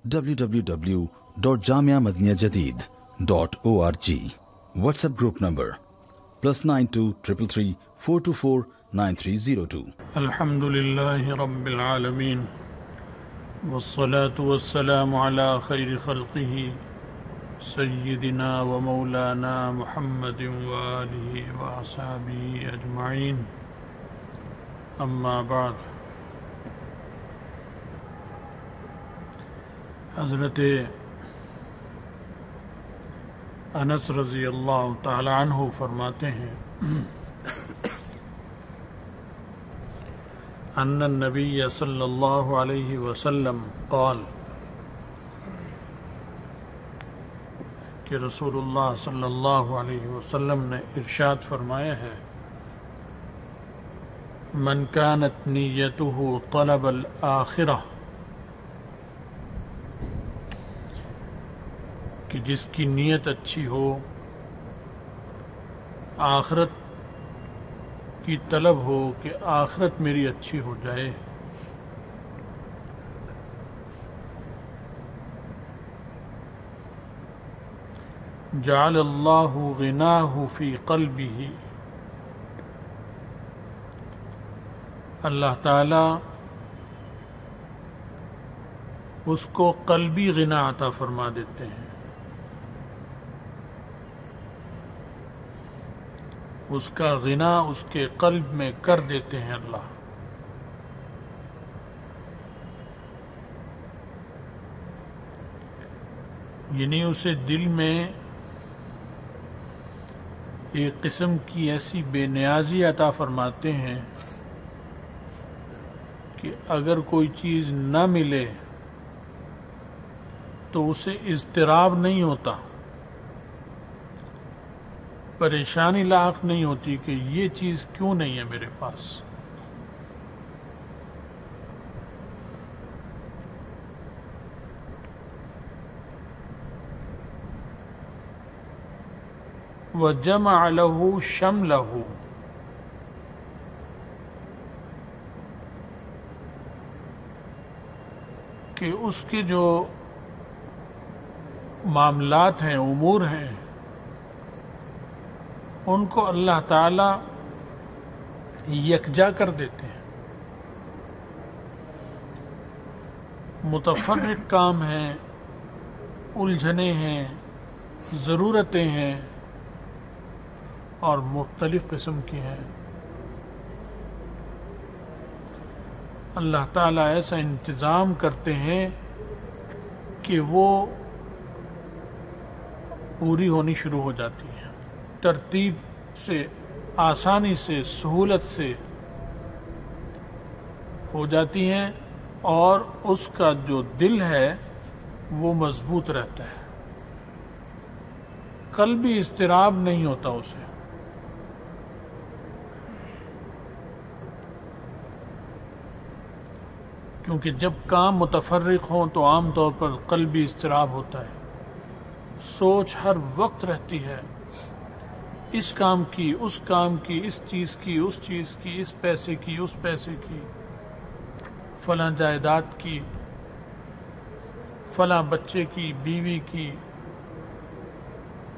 www.jamiamadiniyajadid.org. WhatsApp group number +92 333 424 9302. الحمدللہ رب العالمین والصلاة والسلام على خیر خلقہ سیدنا و مولانا محمد وآلہ وأصحابہ اجمعین، اما بعد۔ حضرت انس رضی اللہ تعالی عنہ فرماتے ہیں ان النبی صلی اللہ علیہ وسلم قال، کہ رسول اللہ صلی اللہ علیہ وسلم نے ارشاد فرمایا ہے، من كانت نیتہ طلب الآخرہ، کہ جس کی نیت اچھی ہو، آخرت کی طلب ہو کہ آخرت میری اچھی ہو جائے، جعل اللہ غناہ فی قلبہ، اللہ تعالی اس کو قلبی غنا عطا فرما دیتے ہیں، اس کا غنا اس کے قلب میں کر دیتے ہیں اللہ۔ یعنی اسے دل میں ایک قسم کی ایسی بے نیازی عطا فرماتے ہیں کہ اگر کوئی چیز نہ ملے تو اسے اضطراب نہیں ہوتا، پریشانی لاحق نہیں ہوتی کہ یہ چیز کیوں نہیں ہے میرے پاس۔ وَجَمَعَ لَهُ شَمْلَهُ، کہ اس کے جو معاملات ہیں، امور ہیں، ان کو اللہ تعالی یکجا کر دیتے ہیں۔ متفرق کام ہیں، الجھنیں ہیں، ضرورتیں ہیں اور مختلف قسم کی ہیں، اللہ تعالیٰ ایسا انتظام کرتے ہیں کہ وہ پوری ہونی شروع ہو جاتی ہیں، ترتیب سے، آسانی سے، سہولت سے ہو جاتی ہیں، اور اس کا جو دل ہے وہ مضبوط رہتا ہے، قلبی اضطراب نہیں ہوتا اسے۔ کیونکہ جب کام متفرق ہوں تو عام طور پر قلبی اضطراب ہوتا ہے، سوچ ہر وقت رہتی ہے، اس کام کی، اس کام کی، اس چیز کی، اس چیز کی، اس پیسے کی، اس پیسے کی، فلاں جائیداد کی، فلاں بچے کی، بیوی کی۔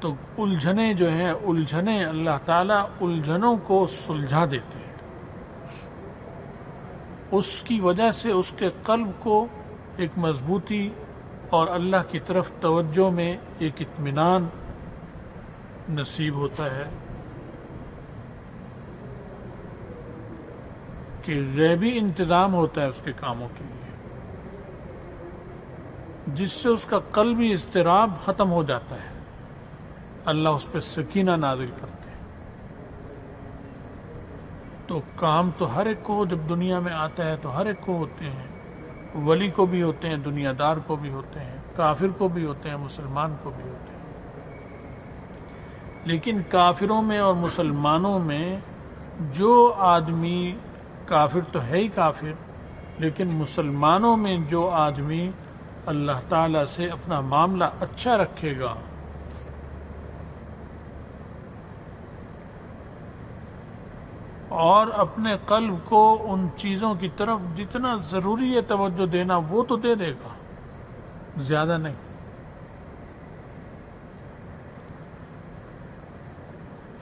تو الجھنیں جو ہیں، الجھنیں اللہ تعالیٰ الجھنوں کو سلجھا دیتے ہیں، اس کی وجہ سے اس کے قلب کو ایک مضبوطی اور اللہ کی طرف توجہ میں ایک اطمینان نصیب ہوتا ہے کہ غیبی انتظام ہوتا ہے اس کے کاموں کے لیے، جس سے اس کا قلبی اضطراب ختم ہو جاتا ہے، اللہ اس پہ سکینہ نازل کرتے ہیں۔ تو کام تو ہر ایک کو جب دنیا میں آتا ہے تو ہر ایک کو ہوتے ہیں، ولی کو بھی ہوتے ہیں، دنیا دار کو بھی ہوتے ہیں، کافر کو بھی ہوتے ہیں، مسلمان کو بھی ہوتے ہیں۔ لیکن کافروں میں اور مسلمانوں میں جو آدمی، کافر تو ہے ہی کافر، لیکن مسلمانوں میں جو آدمی اللہ تعالیٰ سے اپنا معاملہ اچھا رکھے گا، اور اپنے قلب کو ان چیزوں کی طرف جتنا ضروری ہے توجہ دینا وہ تو دے دے گا، زیادہ نہیں.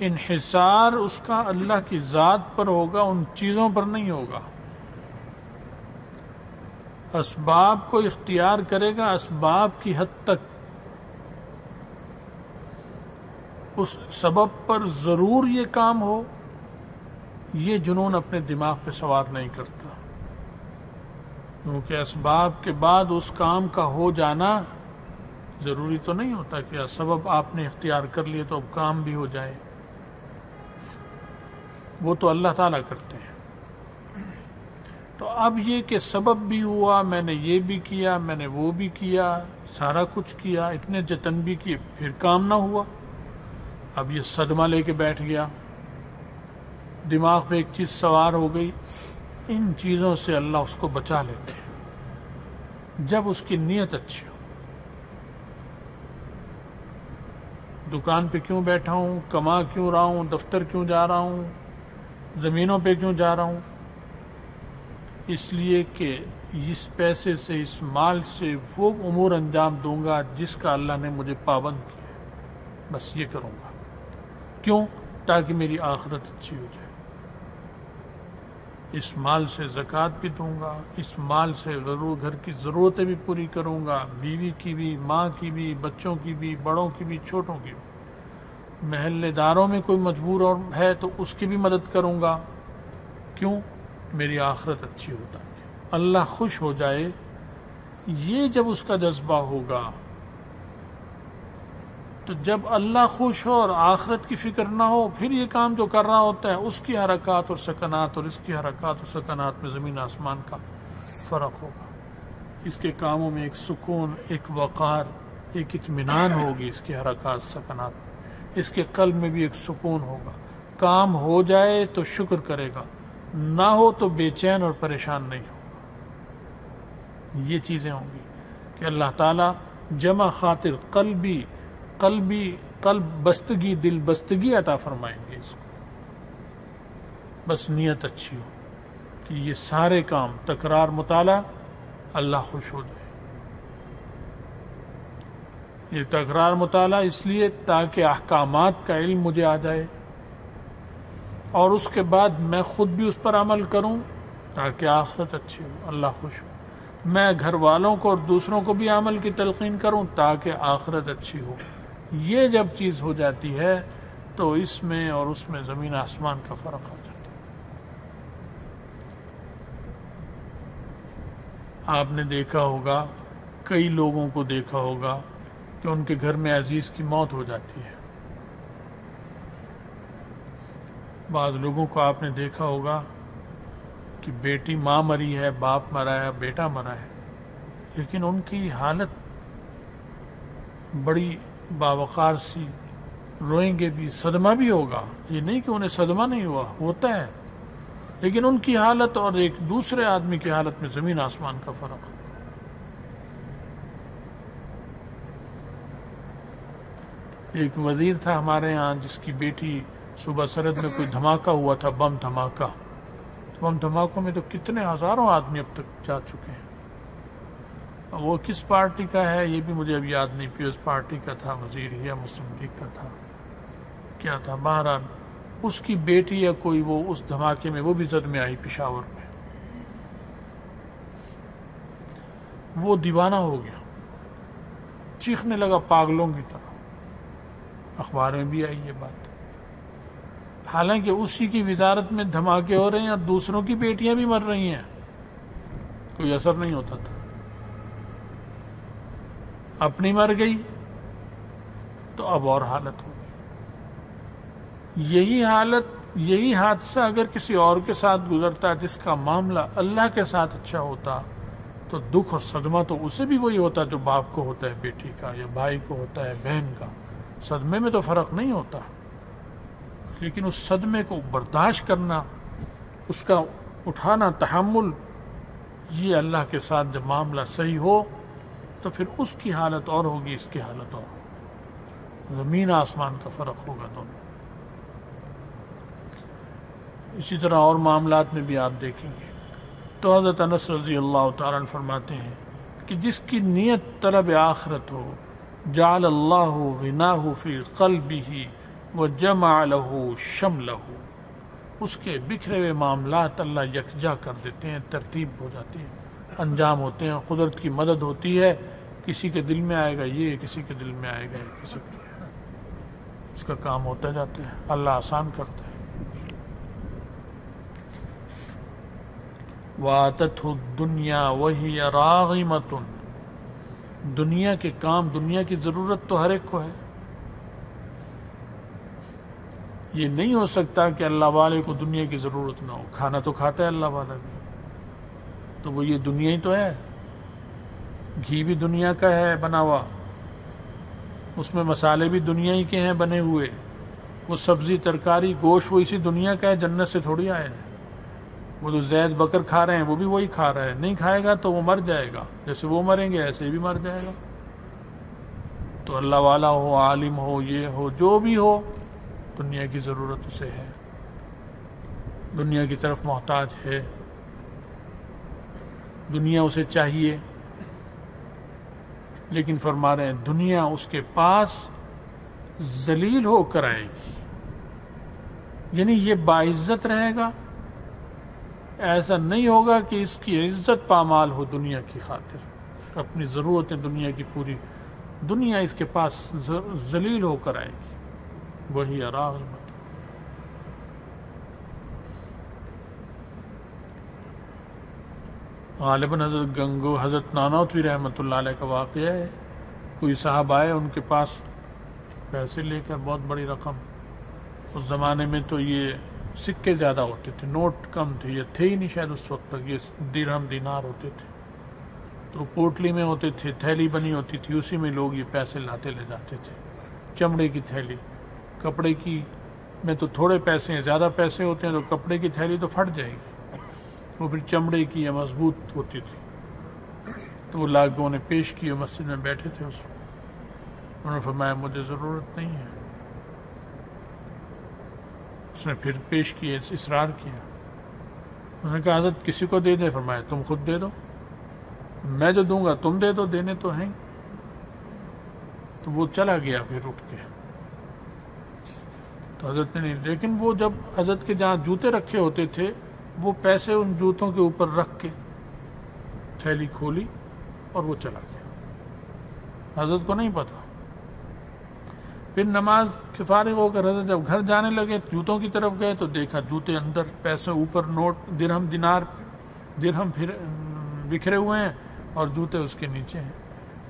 انحصار اس کا اللہ کی ذات پر ہوگا، ان چیزوں پر نہیں ہوگا. اسباب کو اختیار کرے گا اسباب کی حد تک، اس سبب پر ضرور یہ کام ہو، یہ جنون اپنے دماغ پہ سوار نہیں کرتا، کیونکہ اسباب کے بعد اس کام کا ہو جانا ضروری تو نہیں ہوتا کہ سبب آپ نے اختیار کر لیے تو اب کام بھی ہو جائے. وہ تو اللہ تعالیٰ کرتے ہیں. تو اب یہ کہ سبب بھی ہوا، میں نے یہ بھی کیا، میں نے وہ بھی کیا، سارا کچھ کیا، اتنے جتن بھی کیے، پھر کام نہ ہوا. اب یہ صدمہ لے کے بیٹھ گیا، دماغ پہ ایک چیز سوار ہو گئی. ان چیزوں سے اللہ اس کو بچا لیتے ہیں جب اس کی نیت اچھی ہو. دکان پہ کیوں بیٹھا ہوں، کما کیوں رہا ہوں، دفتر کیوں جا رہا ہوں، زمینوں پہ کیوں جا رہا ہوں؟ اس لیے کہ اس پیسے سے، اس مال سے وہ امور انجام دوں گا جس کا اللہ نے مجھے پابند کیا ہے. بس یہ کروں گا. کیوں؟ تاکہ میری آخرت اچھی ہو جائے. اس مال سے زکوٰۃ بھی دوں گا، اس مال سے گھر کی ضرورتیں بھی پوری کروں گا، بیوی کی بھی، ماں کی بھی، بچوں کی بھی، بڑوں کی بھی، چھوٹوں کی بھی. محلے داروں میں کوئی مجبور اور ہے تو اس کی بھی مدد کروں گا. کیوں؟ میری آخرت اچھی ہوتا ہے، اللہ خوش ہو جائے. یہ جب اس کا جذبہ ہوگا تو جب اللہ خوش ہو اور آخرت کی فکر نہ ہو، پھر یہ کام جو کر رہا ہوتا ہے اس کی حرکات اور سکنات اور اس کی حرکات اور سکنات میں زمین آسمان کا فرق ہوگا. اس کے کاموں میں ایک سکون، ایک وقار، ایک اطمینان ہوگی اس کی حرکات سکنات میں. اس کے قلب میں بھی ایک سکون ہوگا. کام ہو جائے تو شکر کرے گا، نہ ہو تو بے چین اور پریشان نہیں ہوگا. یہ چیزیں ہوں گی کہ اللہ تعالیٰ جمع خاطر قلب بستگی، دل بستگی عطا فرمائیں گے اس کو. بس نیت اچھی ہو کہ یہ سارے کام تکرار مطالعہ اللہ خوش ہو جائے. یہ تکرار مطالعہ اس لیے تاکہ احکامات کا علم مجھے آ جائے اور اس کے بعد میں خود بھی اس پر عمل کروں تاکہ آخرت اچھی ہو، اللہ خوش ہو. میں گھر والوں کو اور دوسروں کو بھی عمل کی تلقین کروں تاکہ آخرت اچھی ہو. یہ جب چیز ہو جاتی ہے تو اس میں اور اس میں زمین آسمان کا فرق آ جاتا ہے. آپ نے دیکھا ہوگا، کئی لوگوں کو دیکھا ہوگا کہ ان کے گھر میں عزیز کی موت ہو جاتی ہے. بعض لوگوں کو آپ نے دیکھا ہوگا کہ بیٹی، ماں مری ہے، باپ مرا ہے، بیٹا مرا ہے، لیکن ان کی حالت بڑی باوقار سی، روئیں گے بھی، صدمہ بھی ہوگا. یہ نہیں کہ انہیں صدمہ نہیں ہوا، ہوتا ہے، لیکن ان کی حالت اور ایک دوسرے آدمی کی حالت میں زمین آسمان کا فرق. ایک وزیر تھا ہمارے ہاں جس کی بیٹی، صوبہ سرحد میں کوئی دھماکہ ہوا تھا، بم دھماکہ. بم دھماکوں میں تو کتنے ہزاروں آدمی اب تک جا چکے ہیں. وہ کس پارٹی کا ہے یہ بھی مجھے اب یاد نہیں، پیپلز پارٹی کا تھا وزیر یا مسلم لیگ کا تھا، کیا تھا. بہرحال اس کی بیٹی یا کوئی وہ اس دھماکے میں وہ بھی زد میں آئی پشاور میں. وہ دیوانہ ہو گیا، چیخنے لگا پاگلوں کی طرح. اخبار میں بھی آئی یہ بات. حالانکہ اسی کی وزارت میں دھماکے ہو رہے ہیں اور دوسروں کی بیٹیاں بھی مر رہی ہیں، کوئی اثر نہیں ہوتا تھا. اپنی مر گئی تو اب اور حالت ہوگی. یہی حالت، یہی حادثہ اگر کسی اور کے ساتھ گزرتا جس کا معاملہ اللہ کے ساتھ اچھا ہوتا تو دکھ اور صدمہ تو اسے بھی وہی ہوتا جو باپ کو ہوتا ہے بیٹی کا، یا بھائی کو ہوتا ہے بہن کا. صدمے میں تو فرق نہیں ہوتا، لیکن اس صدمے کو برداشت کرنا، اس کا اٹھانا، تحمل، یہ اللہ کے ساتھ جب معاملہ صحیح ہو تو پھر اس کی حالت اور ہوگی، اس کی حالت اور ہوگی. زمین آسمان کا فرق ہوگا دونوں. اسی طرح اور معاملات میں بھی آپ دیکھیں گے تو حضرت انس رضی اللہ تعالیٰ عنہ فرماتے ہیں کہ جس کی نیت طلب آخرت ہو، جعل اللہ غناہ فی قلبہ وجمع لہ شملہ، اس کے بکھرے ہوئے معاملات اللہ یکجا کر دیتے ہیں، ترتیب ہو جاتی ہیں، انجام ہوتے ہیں، قدرت کی مدد ہوتی ہے، کسی کے دل میں آئے گا یہ، کسی کے دل میں آئے گا یہ، کسی کے اس کا کام ہوتا جاتا ہے، اللہ آسان کرتا ہے۔ وَآتَتْهُ الدُّنْيَا وَهِيَ رَاغِمَةٌ، دنیا کے کام، دنیا کی ضرورت تو ہر ایک کو ہے۔ یہ نہیں ہو سکتا کہ اللہ والے کو دنیا کی ضرورت نہ ہو، کھانا تو کھاتا ہے اللہ والا بھی، تو وہ یہ دنیا ہی تو ہے، گھی بھی دنیا کا ہے بنا ہوا، اس میں مسالے بھی دنیا ہی کے ہیں بنے ہوئے، وہ سبزی ترکاری گوشت وہ اسی دنیا کا ہے، جنت سے تھوڑی آئے ہیں۔ وہ جو زید بکر کھا رہے ہیں وہ بھی وہی کھا رہا ہے، نہیں کھائے گا تو وہ مر جائے گا، جیسے وہ مریں گے ایسے بھی مر جائے گا۔ تو اللہ والا ہو، عالم ہو، یہ ہو، جو بھی ہو، دنیا کی ضرورت اسے ہے، دنیا کی طرف محتاج ہے، دنیا اسے چاہیے، لیکن فرما رہے ہیں دنیا اس کے پاس ذلیل ہو کر آئے گی، یعنی یہ باعزت رہے گا، ایسا نہیں ہوگا کہ اس کی عزت پامال ہو دنیا کی خاطر، اپنی ضرورتیں دنیا کی پوری، دنیا اس کے پاس ذلیل ہو کر آئے گی، وہی راغمۃ۔ غالباً حضرت گنگو، حضرت نانوتوی رحمۃ اللہ علیہ کا واقعہ ہے، کوئی صاحب آئے ان کے پاس پیسے لے کر، بہت بڑی رقم، اس زمانے میں تو یہ سکے زیادہ ہوتے تھے، نوٹ کم تھے، یہ تھے ہی نہیں شاید اس وقت تک، یہ درہم دینار ہوتے تھے، تو پوٹلی میں ہوتے تھے، تھیلی بنی ہوتی تھی، اسی میں لوگ یہ پیسے لاتے لے جاتے تھے، چمڑے کی تھیلی، کپڑے کی میں تو تھوڑے پیسے ہیں، زیادہ پیسے ہوتے ہیں تو کپڑے کی تھیلی تو پھٹ جائے گی، وہ پھر چمڑے کی یا مضبوط ہوتی تھی، تو وہ لا کے انہیں پیش کیے، مسجد میں بیٹھے تھے، اس انہوں نے فرمایا مجھے ضرورت نہیں ہے، اس نے پھر پیش کیے، اصرار کیا، انہوں نے کہا حضرت کسی کو دے دے، فرمایا تم خود دے دو، میں جو دوں گا تم دے دو، دینے تو ہیں، تو وہ چلا گیا پھر اٹھ کے، تو حضرت نے نہیں، لیکن وہ جب حضرت کے جہاں جوتے رکھے ہوتے تھے وہ پیسے ان جوتوں کے اوپر رکھ کے تھیلی کھولی اور وہ چلا گیا، حضرت کو نہیں پتا۔ پھر نماز سے فارغ ہو کر حضرت جب گھر جانے لگے، جوتوں کی طرف گئے تو دیکھا جوتے اندر، پیسے اوپر، نوٹ درہم دینار درہم پھر بکھرے ہوئے ہیں اور جوتے اس کے نیچے ہیں،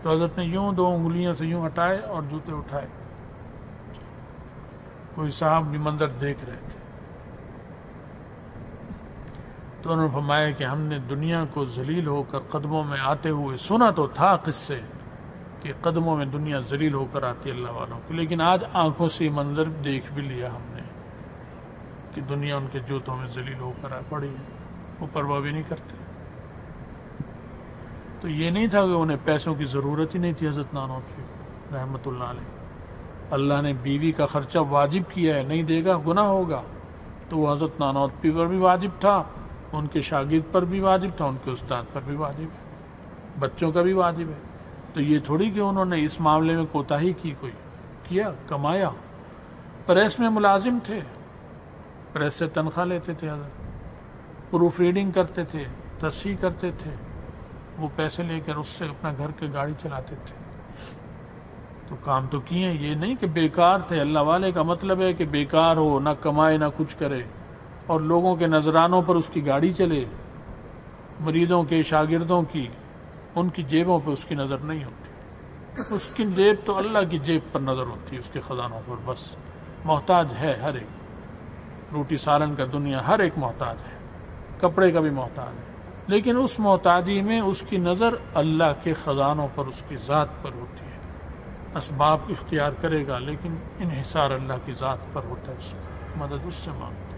تو حضرت نے یوں 2 انگلیاں سے یوں ہٹائے اور جوتے اٹھائے، کوئی صاحب یہ منظر دیکھ رہے تھے، تو انہوں نے فرمایا کہ ہم نے دنیا کو ذلیل ہو کر قدموں میں آتے ہوئے سنا تو تھا قصے کہ قدموں میں دنیا ذلیل ہو کر آتی ہے اللہ والوں کو، لیکن آج آنکھوں سے منظر دیکھ بھی لیا ہم نے کہ دنیا ان کے جوتوں میں ذلیل ہو کر پڑی ہے، وہ پرواہ بھی نہیں کرتے۔ تو یہ نہیں تھا کہ انہیں پیسوں کی ضرورت ہی نہیں تھی حضرت نانوتوی رحمۃ اللہ علیہ، اللہ نے بیوی کا خرچہ واجب کیا ہے، نہیں دے گا گناہ ہوگا، تو وہ حضرت نانوتوی پر بھی واجب تھا، ان کے شاگرد پر بھی واجب تھا، ان کے استاد پر بھی واجب ہے، بچوں کا بھی واجب ہے، تو یہ تھوڑی کہ انہوں نے اس معاملے میں کوتاہی کی، کوئی کیا، کمایا، پریس میں ملازم تھے، پریس سے تنخواہ لیتے تھے حضرت، پروف ریڈنگ کرتے تھے، تصحیح کرتے تھے، وہ پیسے لے کر اس سے اپنا گھر کے گاڑی چلاتے تھے، تو کام تو کیے ہیں، یہ نہیں کہ بیکار تھے۔ اللہ والے کا مطلب ہے کہ بیکار ہو، نہ کمائے نہ کچھ کرے، اور لوگوں کے نذرانوں پر اس کی گاڑی چلے، مریدوں کے، شاگردوں کی، ان کی جیبوں پہ اس کی نظر نہیں ہوتی، اس کی جیب تو اللہ کی جیب پر نظر ہوتی ہے، اس کے خزانوں پر، بس محتاج ہے ہر ایک، روٹی سالن کا دنیا ہر ایک محتاج ہے، کپڑے کا بھی محتاج ہے، لیکن اس محتاجی میں اس کی نظر اللہ کے خزانوں پر، اس کی ذات پر ہوتی ہے، اسباب اختیار کرے گا لیکن انحصار اللہ کی ذات پر ہوتا ہے، اس کا مدد اس سے مانگتا ہے۔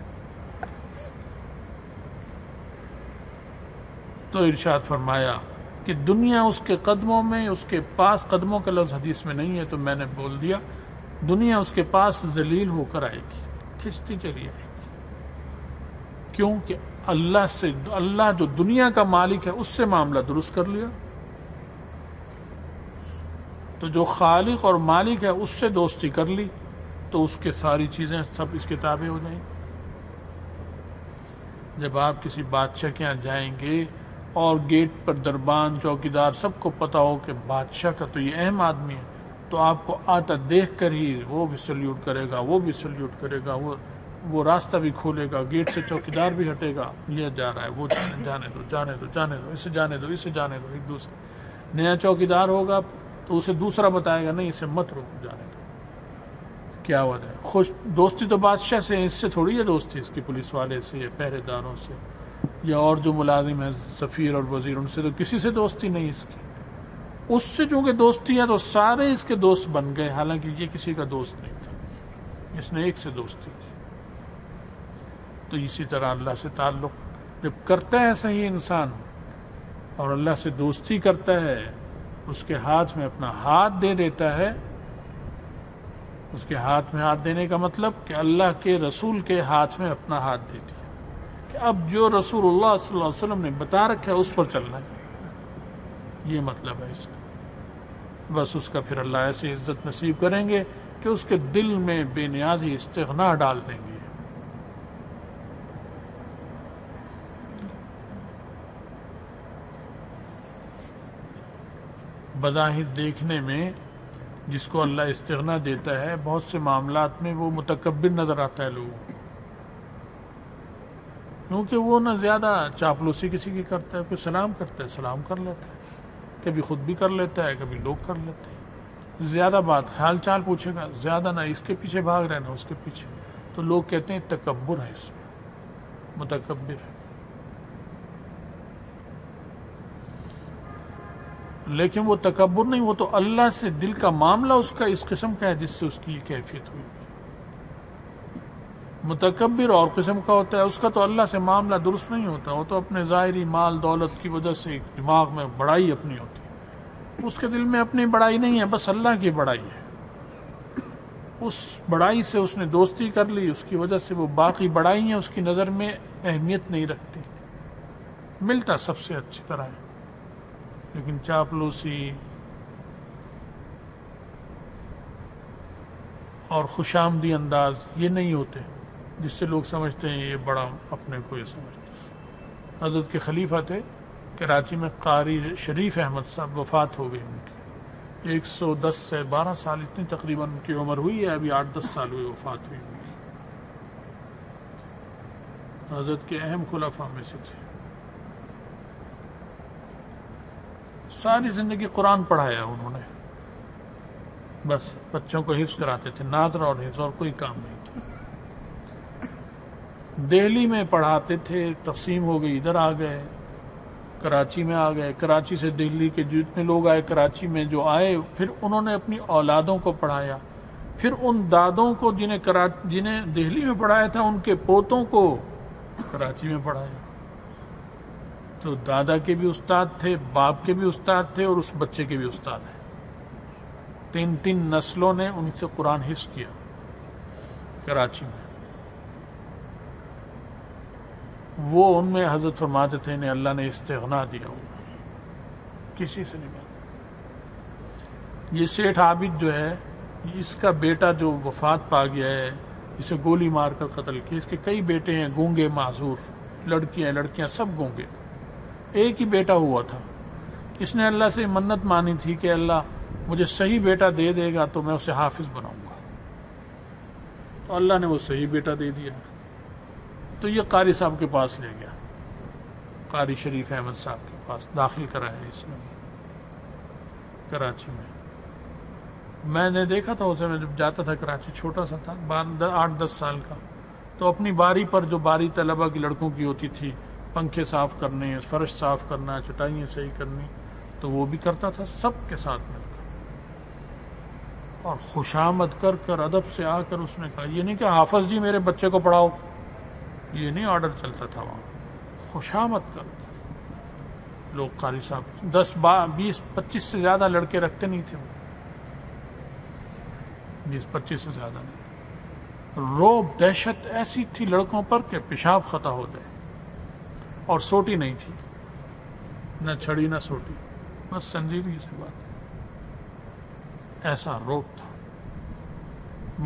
تو ارشاد فرمایا کہ دنیا اس کے قدموں میں، اس کے پاس، قدموں کا لفظ حدیث میں نہیں ہے تو میں نے بول دیا، دنیا اس کے پاس ذلیل ہو کر آئے گی، کھنچتی چلی آئے گی، کیوں کہ اللہ سے، اللہ جو دنیا کا مالک ہے اس سے معاملہ درست کر لیا، تو جو خالق اور مالک ہے اس سے دوستی کر لی تو اس کے ساری چیزیں سب اس کے تابع ہو جائیں. جب آپ کسی بادشاہ کے یہاں جائیں گے اور گیٹ پر دربان چوکیدار سب کو پتہ ہو کہ بادشاہ کا تو یہ اہم آدمی ہے، تو آپ کو آتا دیکھ کر ہی وہ بھی سلیوٹ کرے گا، وہ بھی سلیوٹ کرے گا، وہ راستہ بھی کھولے گا، گیٹ سے چوکیدار بھی ہٹے گا، یہ جا رہا ہے، وہ جانے دو جانے دو جانے دو، اسے جانے دو اسے جانے دو. ایک دوسرے نیا چوکیدار ہوگا تو اسے دوسرا بتائے گا نہیں اسے مت روکو، جانے دو. کیا وجہ ہے؟ خوش دوستی تو بادشاہ سے، اس سے تھوڑی ہے دوستی، اس کی پولیس والے سے یا پہرے داروں سے یا اور جو ملازم ہیں سفیر اور وزیر، ان سے تو کسی سے دوستی نہیں اس کی. اس سے چونکہ دوستی ہے تو سارے اس کے دوست بن گئے، حالانکہ یہ کسی کا دوست نہیں تھا، اس نے ایک سے دوستی کی. تو اسی طرح اللہ سے تعلق جب کرتا ہے صحیح انسان اور اللہ سے دوستی کرتا ہے، اس کے ہاتھ میں اپنا ہاتھ دے دیتا ہے. اس کے ہاتھ میں ہاتھ دینے کا مطلب کہ اللہ کے رسول کے ہاتھ میں اپنا ہاتھ دے دیا کہ اب جو رسول اللہ صلی اللہ علیہ وسلم نے بتا رکھا ہے اس پر چلنا ہے. یہ مطلب ہے اس کا. بس اس کا پھر اللہ ایسی عزت نصیب کریں گے کہ اس کے دل میں بے نیازی استغنا ڈال دیں گے. بظاہر دیکھنے میں جس کو اللہ استغنا دیتا ہے بہت سے معاملات میں وہ متکبر نظر آتا ہے لوگوں کو، کیونکہ وہ نہ زیادہ چاپلوسی کسی کی کرتا ہے، کوئی سلام کرتا ہے سلام کر لیتا ہے، کبھی خود بھی کر لیتا ہے کبھی لوگ کر لیتے ہیں، زیادہ بات حال چال پوچھے گا، زیادہ نہ اس کے پیچھے بھاگ رہے نہ اس کے پیچھے. تو لوگ کہتے ہیں تکبر ہے، اس میں متکبر ہے. لیکن وہ تکبر نہیں، وہ تو اللہ سے دل کا معاملہ اس کا اس قسم کا ہے جس سے اس کی یہ کیفیت ہوئی. متکبر اور قسم کا ہوتا ہے، اس کا تو اللہ سے معاملہ درست نہیں ہوتا، وہ تو اپنے ظاہری مال دولت کی وجہ سے دماغ میں بڑائی اپنی ہوتی ہے. اس کے دل میں اپنی بڑائی نہیں ہے، بس اللہ کی بڑائی ہے. اس بڑائی سے اس نے دوستی کر لی، اس کی وجہ سے وہ باقی بڑائیاں اس کی نظر میں اہمیت نہیں رکھتی. ملتا سب سے اچھی طرح ہے، لیکن چاپلوسی اور خوشامدی انداز یہ نہیں ہوتے جس سے لوگ سمجھتے ہیں یہ بڑا اپنے کو یہ سمجھتے ہیں. حضرت کے خلیفہ تھے کراچی میں، قاری شریف احمد صاحب، وفات ہو گئی ان کی 110 سے 12 سال اتنی تقریباً ان کی عمر ہوئی ہے، ابھی 8-10 سال ہوئی وفات ہوئی ان کی. حضرت کے اہم خلفاء میں سے تھے. ساری زندگی قرآن پڑھایا انہوں نے، بس بچوں کو حفظ کراتے تھے، ناظرہ اور حفظ، اور کوئی کام نہیں کیا. دہلی میں پڑھاتے تھے، تقسیم ہو گئی، ادھر آ گئے، کراچی میں آ گئے. کراچی سے دہلی کے جتنے لوگ آئے کراچی میں جو آئے، پھر انہوں نے اپنی اولادوں کو پڑھایا، پھر ان دادوں کو جنہیں دہلی میں پڑھایا تھا ان کے پوتوں کو کراچی میں پڑھایا. تو دادا کے بھی استاد تھے، باپ کے بھی استاد تھے، اور اس بچے کے بھی استاد ہیں. 3 نسلوں نے ان سے قرآن حفظ کیا کراچی میں. وہ ان میں حضرت فرماتے تھے انہیں اللہ نے استغنا دیا، کسی سے نہیں بات. یہ سیٹھ عابد جو ہے، اس کا بیٹا جو وفات پا گیا ہے، اسے گولی مار کر قتل کیا. اس کے کئی بیٹے ہیں گونگے معذور، لڑکیاں سب گونگے. ایک ہی بیٹا ہوا تھا. اس نے اللہ سے منت مانی تھی کہ اللہ مجھے صحیح بیٹا دے دے گا تو میں اسے حافظ بناؤں گا. تو اللہ نے وہ صحیح بیٹا دے دیا. تو یہ قاری صاحب کے پاس لے گیا، قاری شریف احمد صاحب کے پاس داخل کرایا اس نے کراچی میں. میں نے دیکھا تھا اسے، میں جب جاتا تھا کراچی، چھوٹا سا تھا، 8-10 سال کا، تو اپنی باری پر جو باری طلبہ کی لڑکوں کی ہوتی تھی، پنکھے صاف کرنے، فرش صاف کرنا، چٹائیاں صحیح کرنی، تو وہ بھی کرتا تھا سب کے ساتھ مل کر. اور خوشامد کر کر ادب سے آ کر اس نے کہا، یہ نہیں کہ حافظ جی میرے بچے کو پڑھاؤ، یہ نہیں آرڈر چلتا تھا وہاں. خوشامد کر لوگ قاری صاحب 10 20 25 سے زیادہ لڑکے رکھتے نہیں تھے، 20-25 سے زیادہ نہیں. روب دہشت ایسی تھی لڑکوں پر کہ پیشاب خطا ہو جائے. اور سوٹی نہیں تھی، نہ چھڑی نہ سوٹی، بس سنجیدگی سے بات. ایسا روب تھا۔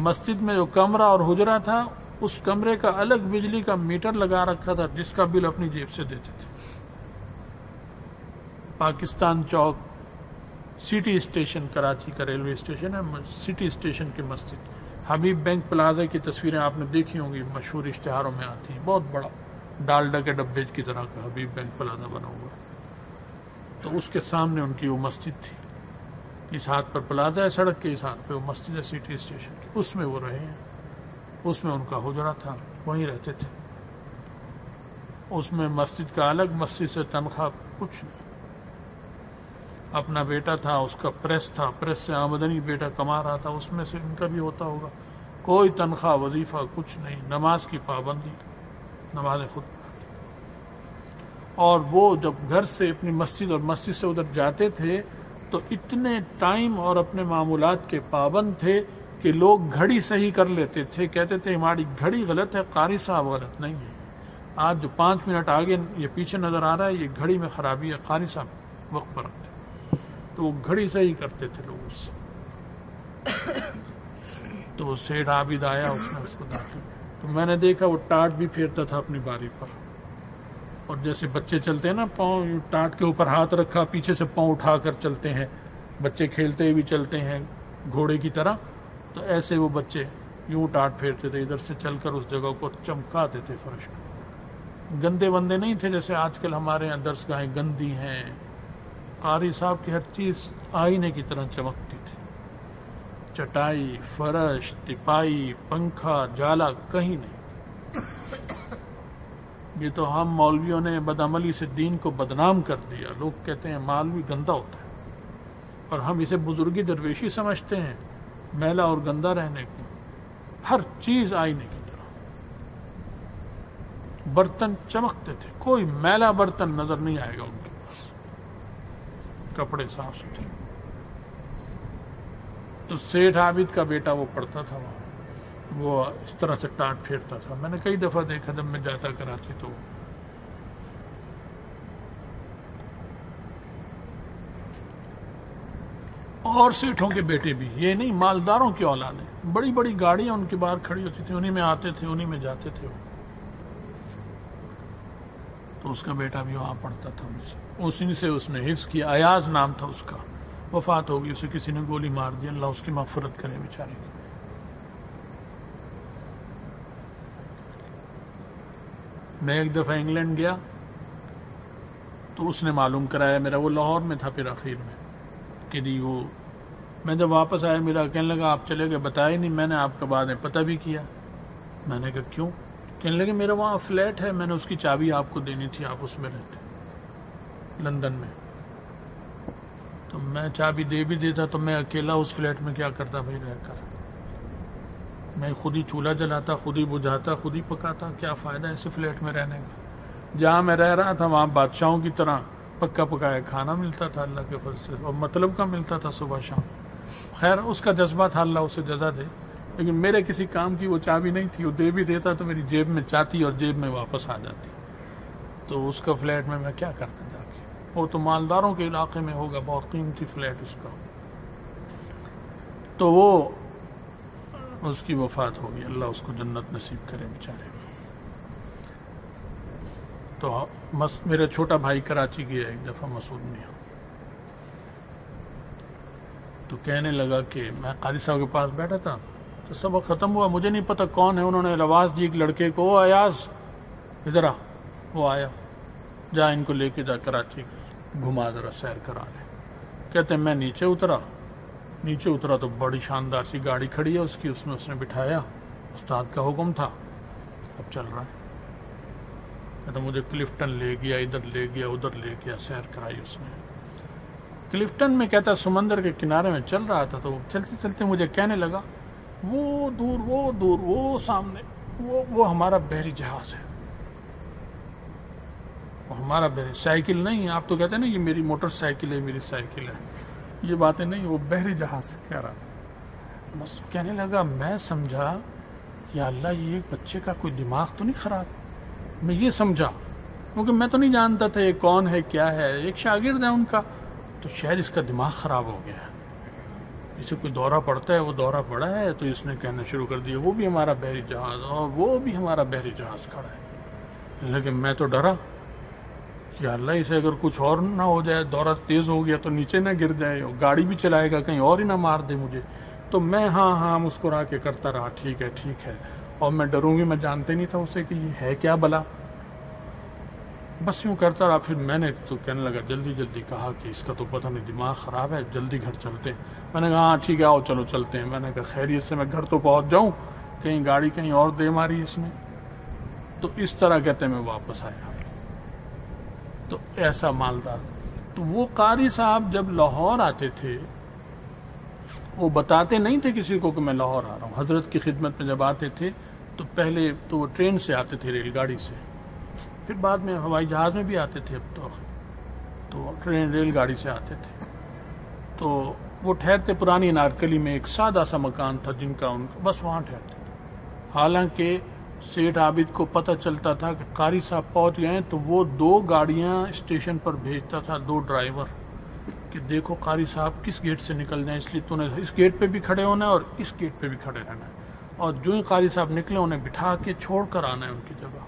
مسجد میں جو کمرہ اور حجرہ تھا اس کمرے کا الگ بجلی کا میٹر لگا رکھا تھا جس کا بل اپنی جیب سے دیتے تھے۔ پاکستان چوک سٹی اسٹیشن، کراچی کا ریلوے اسٹیشن ہے، سٹی اسٹیشن کی مسجد، حبیب بینک پلازا کی تصویریں آپ نے دیکھی ہوں گی، مشہور اشتہاروں میں آتی ہیں، بہت بڑا ڈالڈا کے ڈبے کی طرح کا حبیب بینک پلازا بنا ہوا، تو اس کے سامنے ان کی وہ مسجد تھی، اس ہاتھ پر پلازا ہے سڑک کے، اس ہاتھ پہ وہ مسجد ہے سٹی اسٹیشن کی، اس میں وہ رہے ہیں، اس میں ان کا حجرہ تھا، وہیں رہتے تھے، اس میں مسجد کا الگ، مسجد سے تنخواہ کچھ نہیں، اپنا بیٹا تھا، اس کا پریس تھا، پریس سے آمدنی بیٹا کما رہا تھا، اس میں سے ان کا بھی ہوتا ہوگا، کوئی تنخواہ وظیفہ کچھ نہیں، نماز کی پابندی، نماز خود، اور وہ جب گھر سے اپنی مسجد اور مسجد سے ادھر جاتے تھے تو اتنے ٹائم اور اپنے معمولات کے پابند تھے کہ لوگ گھڑی صحیح کر لیتے تھے، کہتے تھے ہماری گھڑی غلط ہے، قاری صاحب غلط نہیں ہے، آج جو 5 منٹ آگے یہ پیچھے نظر آ رہا ہے یہ گھڑی میں خرابی ہے، قاری صاحب وقت پر رکھتے، تو وہ گھڑی صحیح کرتے تھے لوگ اس سے۔ تو سیٹھ عابد آیا، اس نے اس کو داخل، تو میں نے دیکھا وہ ٹاٹ بھی پھیرتا تھا اپنی باری پر، اور جیسے بچے چلتے ہیں نا، پاؤں ٹاٹ کے اوپر ہاتھ رکھا، پیچھے سے پاؤں اٹھا کر چلتے ہیں، بچے کھیلتے بھی چلتے ہیں گھوڑے کی طرح، تو ایسے وہ بچے یوں ٹاٹ پھیرتے تھے، ادھر سے چل کر اس جگہ کو چمکاتے تھے فرش کو، گندے بندے نہیں تھے جیسے آج کل ہمارے یہاں درسگاہیں گندی ہیں، قاری صاحب کی ہر چیز آئینے کی طرح چمکتی تھی، چٹائی، فرش، تپائی، پنکھا، جالا کہیں نہیں۔ یہ تو ہم مولویوں نے بدعملی سے دین کو بدنام کر دیا، لوگ کہتے ہیں مولوی گندا ہوتا ہے، اور ہم اسے بزرگی درویشی سمجھتے ہیں، میلا اور گندا رہنے کو، ہر چیز آئینے کی طرح، برتن چمکتے تھے، کوئی میلا برتن نظر نہیں آئے گا ان کے پاس، کپڑے صاف ستھرے۔ تو سیٹھ عابد کا بیٹا وہ پڑھتا تھا وہاں، وہ اس طرح سے ٹانٹ پھیرتا تھا، میں نے کئی دفعہ دیکھا جب میں جاتا کراچی تو۔ اور سیٹھوں کے بیٹے بھی، یہ نہیں مالداروں کی اولادیں، بڑی بڑی گاڑیاں ان کے باہر کھڑی ہوتی تھی، انہی میں آتے تھے، انہی میں جاتے تھے وہ۔ تو اس کا بیٹا بھی وہاں پڑھتا تھا، اسی سے اس نے حفظ کیا، ایاز نام تھا اس کا، وفات ہو گئی، اسے کسی نے گولی مار دی، اللہ اس کی مغفرت کرے بیچارے کی۔ میں ایک دفعہ انگلینڈ گیا تو اس نے معلوم کرایا میرا، وہ لاہور میں تھا پھر آخر میں کہ جی وہ، میں جب واپس آیا میرا کہنے لگا آپ چلے گئے، بتایا نہیں، میں نے آپ کا بعد میں پتہ بھی کیا، میں نے کہا کیوں؟ کہنے لگے میرا وہاں فلیٹ ہے، میں نے اس کی چابی آپ کو دینی تھی، آپ اس میں رہتے لندن میں، تو میں چابی دے بھی دیتا تو میں اکیلا اس فلیٹ میں کیا کرتا بھائی رہ کر، میں خود ہی چولہا جلاتا، خود ہی بجھاتا، خود ہی پکاتا، کیا فائدہ ایسے فلیٹ میں رہنے کا؟ جہاں میں رہ رہا تھا وہاں بادشاہوں کی طرح پکا پکایا کھانا ملتا تھا اللہ کے فضل سے، اور مطلب کا ملتا تھا صبح شام، خیر اس کا جذبہ تھا، اللہ اسے جزا دے، لیکن میرے کسی کام کی وہ چابی نہیں تھی، وہ دے بھی دیتا تو میری جیب میں چاتی اور جیب میں واپس آ جاتی، تو اس کا فلیٹ میں کیا کرتا جا کے، وہ تو مالداروں کے علاقے میں ہوگا، بہت قیمتی فلیٹ اس کا، تو وہ اس کی وفات ہوگی، اللہ اس کو جنت نصیب کرے بیچارے۔ تو میرا چھوٹا بھائی کراچی گیا ایک دفعہ مسعود میاں، تو کہنے لگا کہ میں قاری صاحب کے پاس بیٹھا تھا تو سبق ختم ہوا، مجھے نہیں پتا کون ہے، انہوں نے آواز دی ایک لڑکے کو، او ایاز ادھر آ، وہ آیا، جا ان کو لے کے جا کراچی گھما ذرا سیر کرا لے، کہتے میں نیچے اترا تو بڑی شاندار سی گاڑی کھڑی ہے اس کی، اس نے بٹھایا، استاد کا حکم تھا، اب چل رہا ہے، تو مجھے کلفٹن لے گیا، ادھر لے گیا، ادھر لے گیا، سیر کرائی اس نے۔ کلفٹن میں کہتا سمندر کے کنارے میں چل رہا تھا، تو چلتے چلتے مجھے کہنے لگا وہ دور وہ سامنے وہ ہمارا بحری جہاز ہے، وہ ہمارا بحری سائیکل نہیں، آپ تو کہتے ہیں نا یہ میری موٹر سائیکل ہے، میری سائیکل ہے، یہ باتیں نہیں، وہ بحری جہاز کہہ رہا تھا۔ بس کہنے لگا، میں سمجھا یا اللہ یہ ایک بچے کا کوئی دماغ تو نہیں خراب، میں یہ سمجھا کیونکہ میں تو نہیں جانتا تھا یہ کون ہے کیا ہے، ایک شاگرد ہے ان کا، تو شاید اس کا دماغ خراب ہو گیا ہے۔ اسے کوئی دورہ پڑتا ہے، وہ دورہ پڑا ہے تو اس نے کہنا شروع کر دیا وہ بھی ہمارا بحری جہاز اور وہ بھی ہمارا بحری جہاز کھڑا ہے۔ لیکن میں تو ڈرا کہ اللہ اسے اگر کچھ اور نہ ہو جائے، دورہ تیز ہو گیا تو نیچے نہ گر جائے، گاڑی بھی چلائے گا کہیں اور ہی نہ مار دے مجھے۔ تو میں ہاں مسکرا کے کرتا رہا ٹھیک ہے، اور میں ڈروں گی، میں جانتے نہیں تھا اسے کہ یہ ہے کیا بلا، بس یوں کرتا رہا۔ پھر میں نے تو کہنے لگا جلدی کہا کہ اس کا تو پتہ نہیں دماغ خراب ہے، جلدی گھر چلتے ہیں۔ میں نے کہا ہاں ٹھیک ہے آؤ چلو چلتے ہیں۔ میں نے کہا خیریت سے میں گھر تو پہنچ جاؤں، کہیں گاڑی کہیں اور دے ماری اس نے۔ تو اس طرح کہتے میں واپس آیا۔ تو ایسا مالدار۔ تو وہ قاری صاحب جب لاہور آتے تھے وہ بتاتے نہیں تھے کسی کو کہ میں لاہور آ رہا ہوں۔ حضرت کی خدمت میں جب آتے تھے تو پہلے تو وہ ٹرین سے آتے تھے، ریل گاڑی سے، پھر بعد میں ہوائی جہاز میں بھی آتے تھے، اب تو ٹرین ریل گاڑی سے آتے تھے۔ تو وہ ٹھہرتے پرانی انارکلی میں، ایک سادہ سا مکان تھا جن کا ان کا، بس وہاں ٹھہرتے تھے۔ حالانکہ سیٹھ عابد کو پتہ چلتا تھا کہ قاری صاحب پہنچ گئے ہیں تو وہ 2 گاڑیاں اسٹیشن پر بھیجتا تھا، 2 ڈرائیور، کہ دیکھو قاری صاحب کس گیٹ سے نکل جائیں، اس لیے تو نے اس گیٹ پہ بھی کھڑے ہونا ہے اور اس گیٹ پہ بھی کھڑے رہنا ہے، اور جو ہی قاری صاحب نکلے انہیں بٹھا کے چھوڑ کر آنا ہے ان کی جگہ۔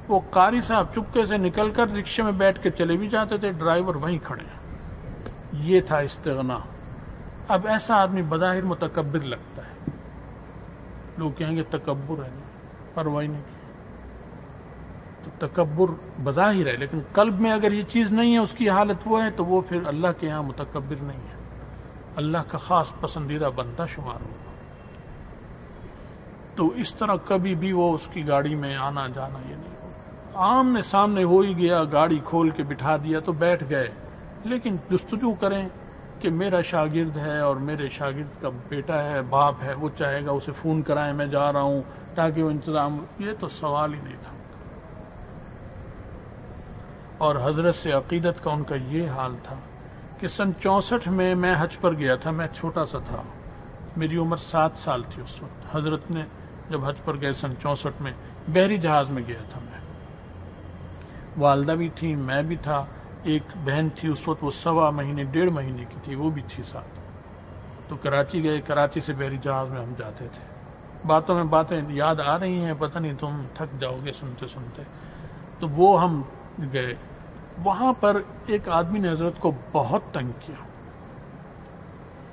وہ قاری صاحب چپکے سے نکل کر رکشے میں بیٹھ کے چلے بھی جاتے تھے، ڈرائیور وہیں کھڑے ہیں۔ یہ تھا استغنا۔ اب ایسا آدمی بظاہر متکبر لگتا ہے، لوگ کہیں گے تکبر ہے، پرواہ نہیں کی۔ تو تکبر بظاہر ہے، لیکن قلب میں اگر یہ چیز نہیں ہے، اس کی حالت وہ ہے، تو وہ پھر اللہ کے ہاں متکبر نہیں ہے، اللہ کا خاص پسندیدہ بندہ شمار ہوگا۔ تو اس طرح کبھی بھی وہ اس کی گاڑی میں آنا جانا یہ نہیں ہوگا۔ آمنے سامنے ہو ہی گیا، گاڑی کھول کے بٹھا دیا تو بیٹھ گئے، لیکن جستجو کریں کہ میرا شاگرد ہے اور میرے شاگرد کا بیٹا ہے، باپ ہے، وہ چاہے گا اسے فون کرائیں میں جا رہا ہوں تاکہ وہ انتظام، یہ تو سوال ہی نہیں تھا۔ اور حضرت سے عقیدت کا ان کا یہ حال تھا کہ سن 64 میں میں حج پر گیا تھا، میں چھوٹا سا تھا، میری عمر 7 سال تھی اس وقت۔ حضرت نے جب حج پر گئے سن 64 میں، بحری جہاز میں گیا تھا میں، والدہ بھی تھی، میں بھی تھا، ایک بہن تھی اس وقت، وہ 1.5 مہینے کی تھی، وہ بھی تھی ساتھ۔ تو کراچی گئے، کراچی سے بحری جہاز میں ہم جاتے تھے۔ باتوں میں باتیں یاد آ رہی ہیں، پتہ نہیں تم تھک جاؤ گے سنتے سنتے۔ تو وہ ہم گئے، وہاں پر ایک آدمی نے حضرت کو بہت تنگ کیا،